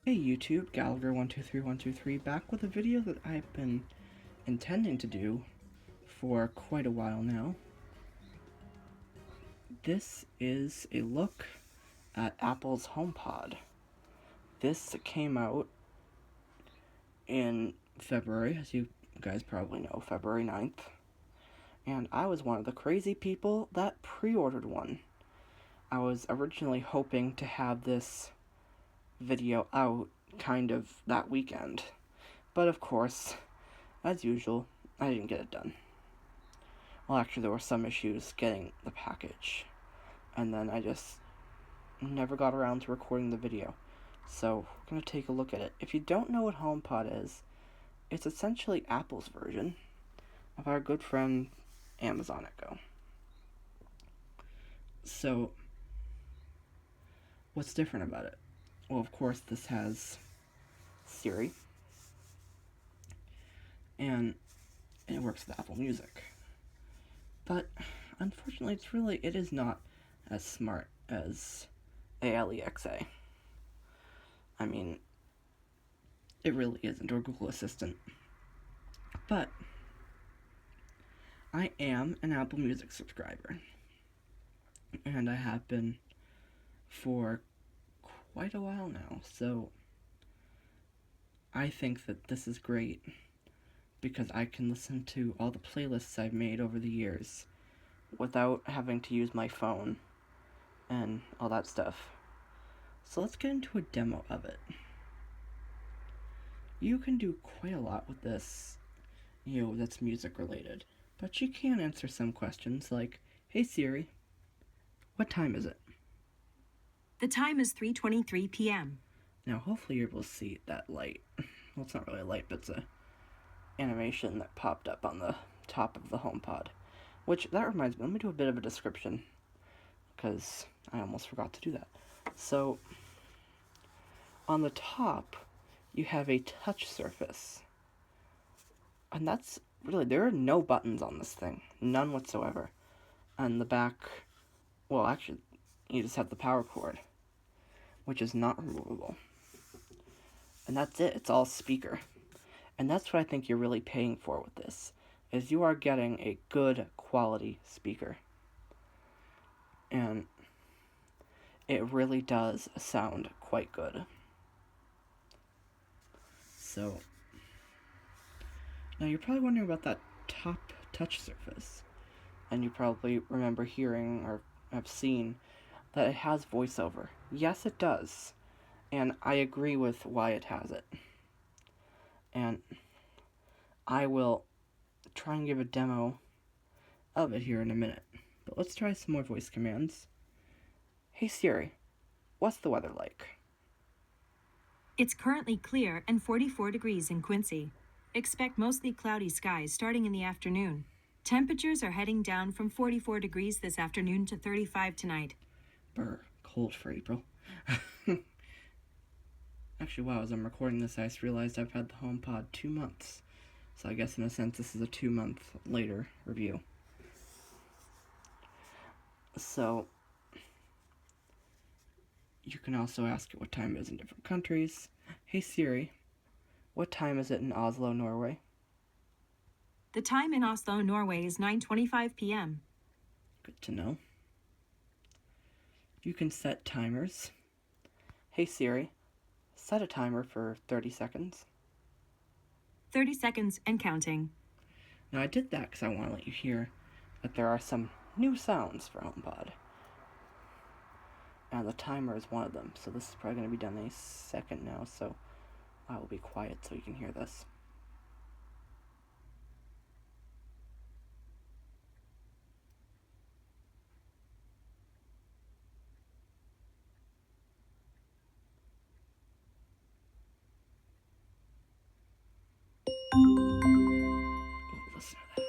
Hey YouTube, Gallagher123123 back with a video that I've been intending to do for quite a while now. This is a look at Apple's HomePod. This came out in February, as you guys probably know, February 9th. And I was one of the crazy people that pre-ordered one. I was originally hoping to have this video out kind of that weekend. But of course, as usual, I didn't get it done. Well, actually, there were some issues getting the package. And then I just never got around to recording the video. So, we're going to take a look at it. If you don't know what HomePod is, it's essentially Apple's version of our good friend Amazon Echo. So, what's different about it? Well, of course, this has Siri, and it works with Apple Music. But unfortunately, it is not as smart as Alexa. I mean, it really isn't, or Google Assistant. But I am an Apple Music subscriber, and I have been for quite a while now, so I think that this is great because I can listen to all the playlists I've made over the years without having to use my phone and all that stuff. So let's get into a demo of it. You can do quite a lot with this, that's music related, but you can answer some questions like, "Hey Siri, what time is it?" The time is 3:23 p.m. Now hopefully you're able to see that light. Well, it's not really a light, but it's a animation that popped up on the top of the HomePod. Which, that reminds me, let me do a bit of a description, because I almost forgot to do that. So, on the top, you have a touch surface. And that's really, there are no buttons on this thing. None whatsoever. And the back, well, actually, you just have the power cord, which is not removable. And that's it. It's all speaker. And that's what I think you're really paying for with this, is you are getting a good quality speaker. And it really does sound quite good. So, now you're probably wondering about that top touch surface. And you probably remember hearing or have seen that it has voiceover. Yes, it does. And I agree with why it has it. And I will try and give a demo of it here in a minute. But let's try some more voice commands. "Hey Siri, what's the weather like?" It's currently clear and 44 degrees in Quincy. Expect mostly cloudy skies starting in the afternoon. Temperatures are heading down from 44 degrees this afternoon to 35 tonight. Brr, cold for April. Actually, wow, as I'm recording this, I just realized I've had the HomePod 2 months. So I guess in a sense this is a 2-month later review. So, you can also ask it what time it is in different countries. "Hey Siri, what time is it in Oslo, Norway?" The time in Oslo, Norway is 9:25 p.m. Good to know. You can set timers. "Hey Siri, set a timer for 30 seconds. 30 seconds and counting. Now I did that because I want to let you hear that there are some new sounds for HomePod. And the timer is one of them, so this is probably going to be done in a second now, so I will be quiet so you can hear this. Ooh, listen to that.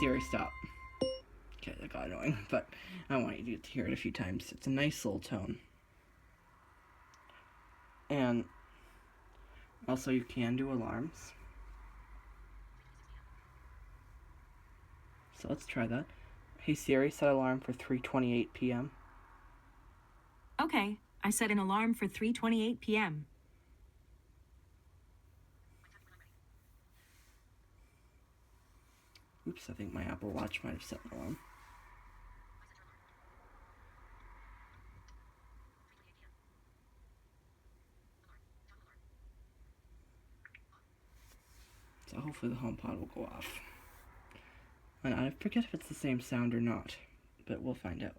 Siri, stop. Okay, that got annoying, but I want you to hear it a few times. It's a nice little tone. And also you can do alarms. So let's try that. Hey Siri, set alarm for 3:28 p.m. Okay, I set an alarm for 3:28 p.m. Oops, I think my Apple Watch might have set an alarm. So hopefully the HomePod will go off. And I forget if it's the same sound or not, but we'll find out.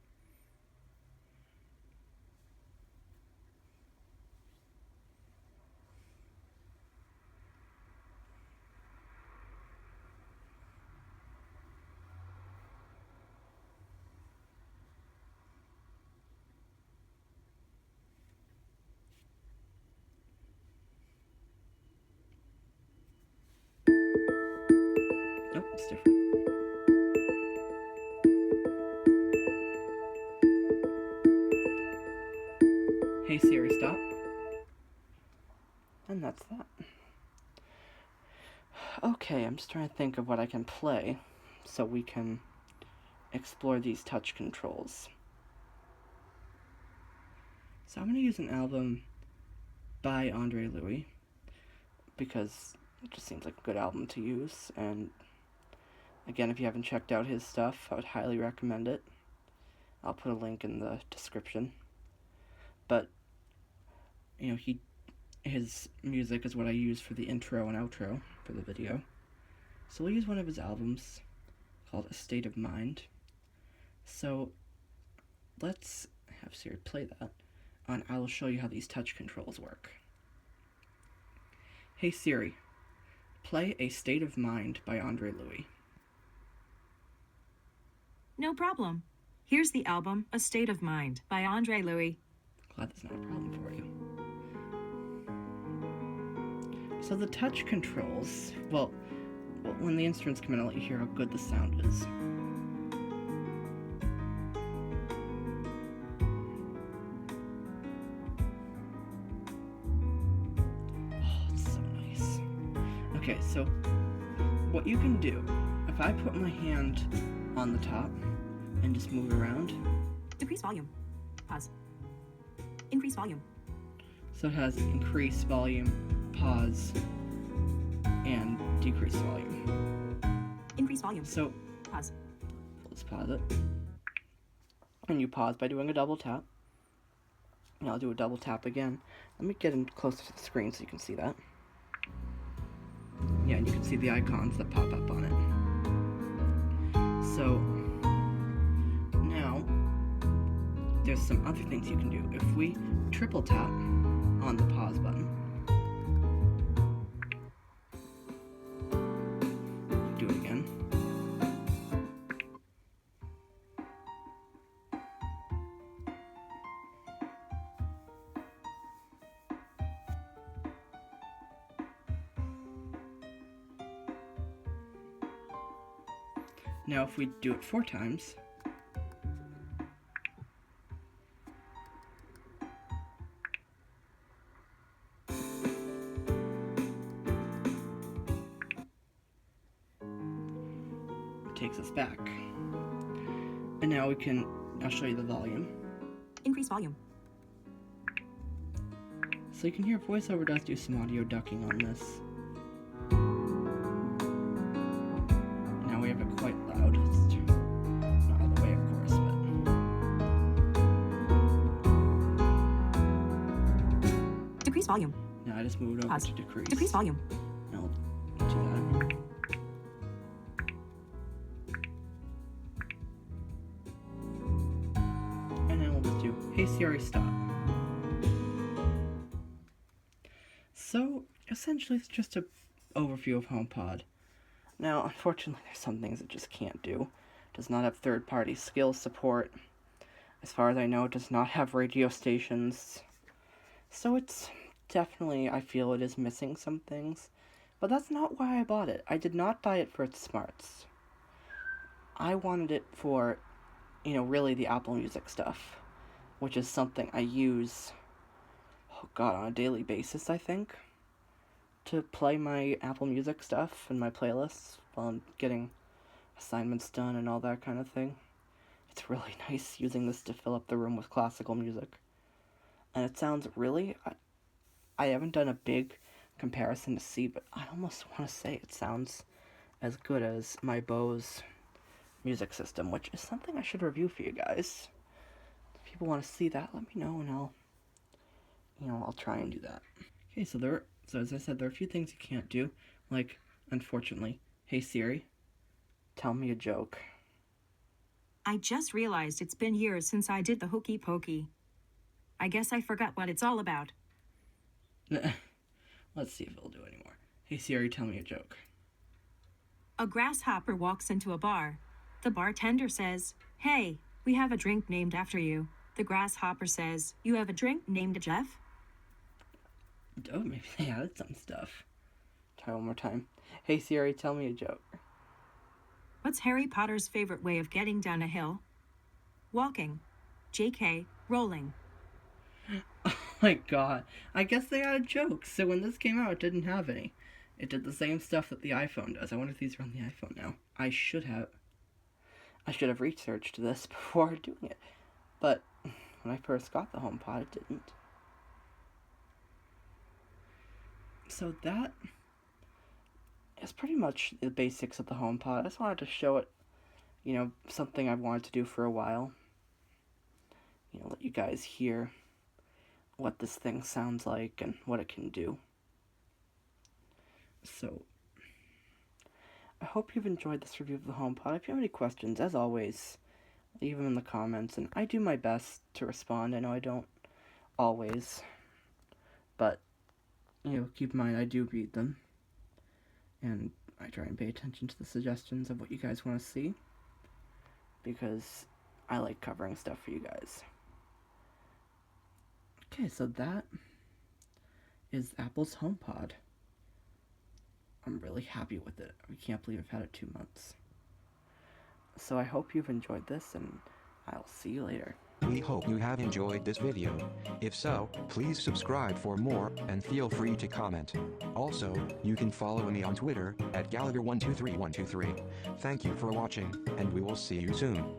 Nope, it's different. Hey Siri, stop. And that's that. Okay, I'm just trying to think of what I can play so we can explore these touch controls. So I'm going to use an album by Andre Louis because it just seems like a good album to use. And again, if you haven't checked out his stuff, I would highly recommend it. I'll put a link in the description. But, you know, his music is what I use for the intro and outro for the video. So we'll use one of his albums called A State of Mind. So let's have Siri play that, and I will show you how these touch controls work. Hey Siri, play A State of Mind by Andre Louis. No problem. Here's the album, A State of Mind by Andre Louis. Glad that's not a problem for you. So the touch controls, well, when the instruments come in, I'll let you hear how good the sound is. Oh, it's so nice. Okay, so what you can do, if I put my hand on the top and just move it around. Decrease volume. Pause. Increase volume. So it has increase volume, pause, and decrease volume. Increase volume. So Pause. let's pause it. And you pause by doing a double tap. And I'll do a double tap again. Let me get in closer to the screen so you can see that. Yeah, and you can see the icons that pop up on it. So now there's some other things you can do. If we triple tap on the pause button, do it again. Now if we do it 4 times, it takes us back. And now I'll show you the volume. Increase volume. So you can hear VoiceOver does do some audio ducking on this. Now we have it quite loud. It's not all the way, of course, but... Decrease volume. Now I just moved over Pause. to decrease. Decrease volume. I'll do that. And then we'll just do, hey Siri, stop. So, essentially it's just an overview of HomePod. Now, unfortunately, there's some things it just can't do. It does not have third-party skills support. As far as I know, it does not have radio stations. So it's definitely, I feel it is missing some things. But that's not why I bought it. I did not buy it for its smarts. I wanted it for, really the Apple Music stuff, which is something I use, oh god, on a daily basis, I think, to play my Apple Music stuff and my playlists while I'm getting assignments done and all that kind of thing. It's really nice using this to fill up the room with classical music. And it sounds really, I haven't done a big comparison to see, but I almost want to say it sounds as good as my Bose music system, which is something I should review for you guys. If people want to see that, let me know and I'll try and do that. Okay, so as I said, there are a few things you can't do, like, unfortunately, hey Siri, tell me a joke. I just realized it's been years since I did the hokey pokey. I guess I forgot what it's all about. Let's see if it'll do anymore. Hey Siri, tell me a joke. A grasshopper walks into a bar. The bartender says, "Hey, we have a drink named after you." The grasshopper says, "You have a drink named Jeff?" Oh, maybe they added some stuff. Try one more time. Hey Siri, tell me a joke. What's Harry Potter's favorite way of getting down a hill? Walking. JK, rolling. Oh my god. I guess they added jokes. So when this came out, it didn't have any. It did the same stuff that the iPhone does. I wonder if these are on the iPhone now. I should have researched this before doing it. But when I first got the HomePod, it didn't. So that is pretty much the basics of the HomePod. I just wanted to show it, something I've wanted to do for a while. Let you guys hear what this thing sounds like and what it can do. So, I hope you've enjoyed this review of the HomePod. If you have any questions, as always, leave them in the comments, and I do my best to respond. I know I don't always, but, keep in mind I do read them, and I try and pay attention to the suggestions of what you guys want to see, because I like covering stuff for you guys. Okay, so that is Apple's HomePod. I'm really happy with it. I can't believe I've had it 2 months. So I hope you've enjoyed this, and I'll see you later. We hope you have enjoyed this video. If so, please subscribe for more, and feel free to comment. Also, you can follow me on Twitter, at Gallagher123123. Thank you for watching, and we will see you soon.